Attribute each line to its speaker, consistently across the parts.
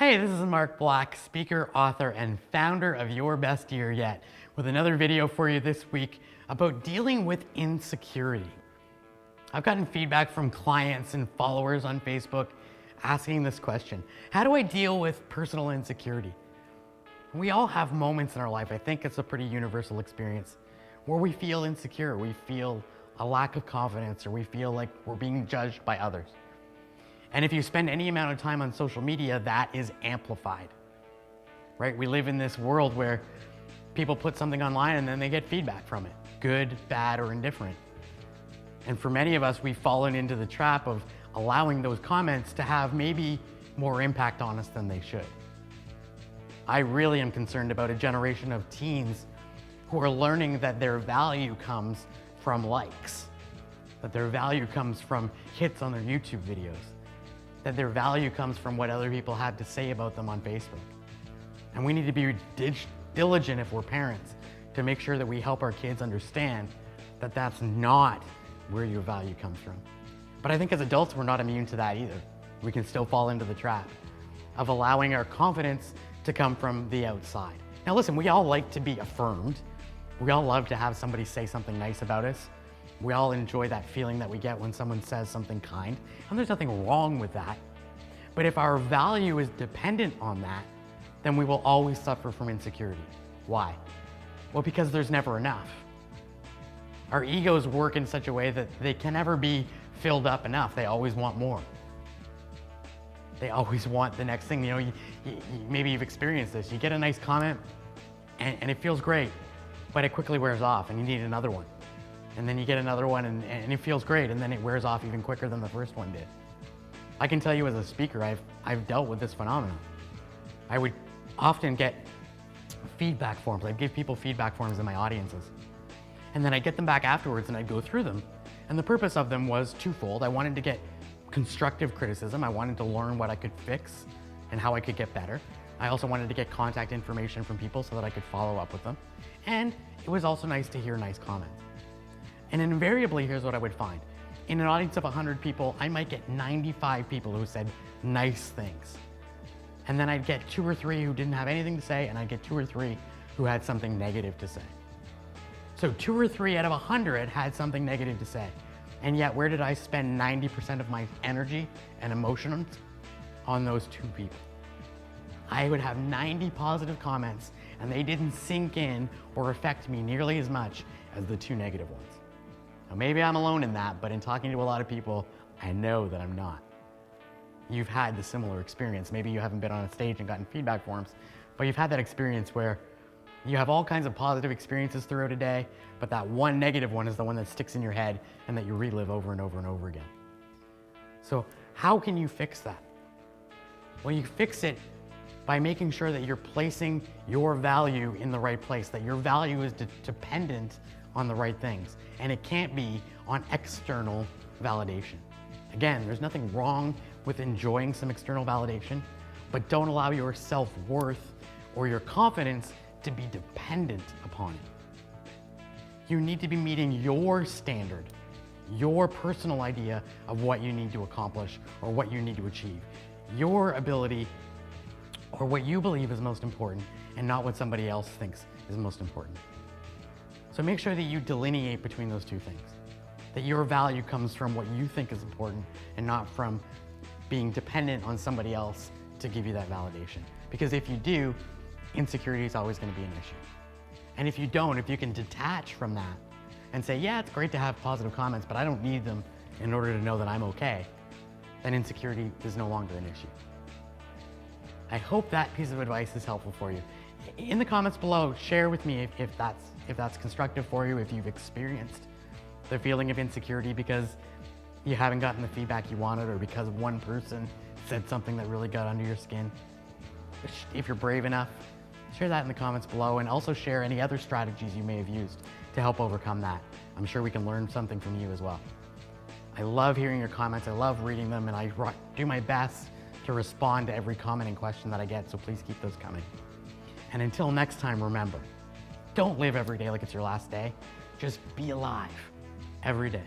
Speaker 1: Hey, this is Mark Black, speaker, author, and founder of Your Best Year Yet, with another video for you this week about dealing with insecurity. I've gotten feedback from clients and followers on Facebook asking this question: how do I deal with personal insecurity? We all have moments in our life, I think it's a pretty universal experience, where we feel insecure, we feel a lack of confidence, or we feel like we're being judged by others. And if you spend any amount of time on social media, that is amplified, right? We live in this world where people put something online and then they get feedback from it, good, bad, or indifferent. And for many of us, we've fallen into the trap of allowing those comments to have maybe more impact on us than they should. I really am concerned about a generation of teens who are learning that their value comes from likes, that their value comes from hits on their YouTube videos, that their value comes from what other people have to say about them on Facebook. And we need to be diligent if we're parents to make sure that we help our kids understand that that's not where your value comes from. But I think as adults, we're not immune to that either. We can still fall into the trap of allowing our confidence to come from the outside. Now listen, we all like to be affirmed. We all love to have somebody say something nice about us. We all enjoy that feeling that we get when someone says something kind, and there's nothing wrong with that. But if our value is dependent on that, then we will always suffer from insecurity. Why? Well, because there's never enough. Our egos work in such a way that they can never be filled up enough. They always want more. They always want the next thing. You know, maybe you've experienced this. You get a nice comment and it feels great, but it quickly wears off and you need another one. And then you get another one and it feels great, and then it wears off even quicker than the first one did. I can tell you as a speaker, I've dealt with this phenomenon. I would often get feedback forms. I'd give people feedback forms in my audiences. And then I'd get them back afterwards and I'd go through them. And the purpose of them was twofold. I wanted to get constructive criticism. I wanted to learn what I could fix and how I could get better. I also wanted to get contact information from people so that I could follow up with them. And it was also nice to hear nice comments. And invariably, here's what I would find. In an audience of 100 people, I might get 95 people who said nice things. And then I'd get 2 or 3 who didn't have anything to say, and I'd get 2 or 3 who had something negative to say. So 2 or 3 out of 100 had something negative to say. And yet, where did I spend 90% of my energy and emotions? On those 2 people. I would have 90 positive comments, and they didn't sink in or affect me nearly as much as the 2 negative ones. Now, maybe I'm alone in that, but in talking to a lot of people, I know that I'm not. You've had the similar experience. Maybe you haven't been on a stage and gotten feedback forms, but you've had that experience where you have all kinds of positive experiences throughout a day, but that one negative one is the one that sticks in your head and that you relive over and over and over again. So how can you fix that? Well, you fix it by making sure that you're placing your value in the right place, that your value is dependent on the right things, and it can't be on external validation. Again, there's nothing wrong with enjoying some external validation, but don't allow your self-worth or your confidence to be dependent upon it. You need to be meeting your standard, your personal idea of what you need to accomplish or what you need to achieve, your ability or what you believe is most important, and not what somebody else thinks is most important. So make sure that you delineate between those 2 things, that your value comes from what you think is important and not from being dependent on somebody else to give you that validation. Because if you do, insecurity is always going to be an issue. And if you don't, if you can detach from that and say, yeah, it's great to have positive comments, but I don't need them in order to know that I'm okay, then insecurity is no longer an issue. I hope that piece of advice is helpful for you. In the comments below, share with me if that's constructive for you, if you've experienced the feeling of insecurity because you haven't gotten the feedback you wanted or because one person said something that really got under your skin. If you're brave enough, share that in the comments below, and also share any other strategies you may have used to help overcome that. I'm sure we can learn something from you as well. I love hearing your comments, I love reading them, and I do my best to respond to every comment and question that I get, so please keep those coming. And until next time, remember, don't live every day like it's your last day. Just be alive every day.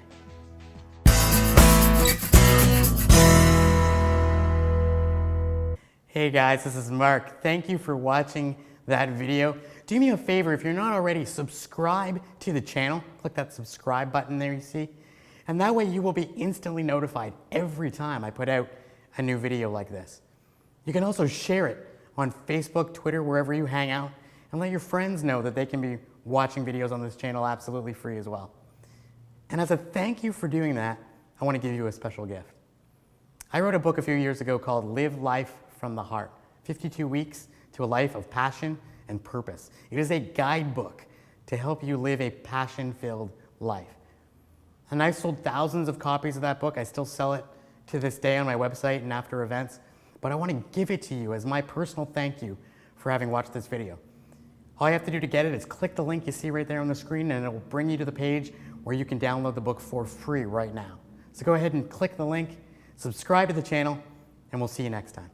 Speaker 1: Hey guys, this is Mark. Thank you for watching that video. Do me a favor, if you're not already, subscribe to the channel. Click that subscribe button there you see. And that way you will be instantly notified every time I put out a new video like this. You can also share it on Facebook, Twitter, wherever you hang out, and let your friends know that they can be watching videos on this channel absolutely free as well. And as a thank you for doing that, I want to give you a special gift. I wrote a book a few years ago called Live Life from the Heart, 52 Weeks to a Life of Passion and Purpose. It is a guidebook to help you live a passion-filled life. And I've sold thousands of copies of that book. I still sell it to this day on my website and after events. But I want to give it to you as my personal thank you for having watched this video. All you have to do to get it is click the link you see right there on the screen, and it will bring you to the page where you can download the book for free right now. So go ahead and click the link, subscribe to the channel, and we'll see you next time.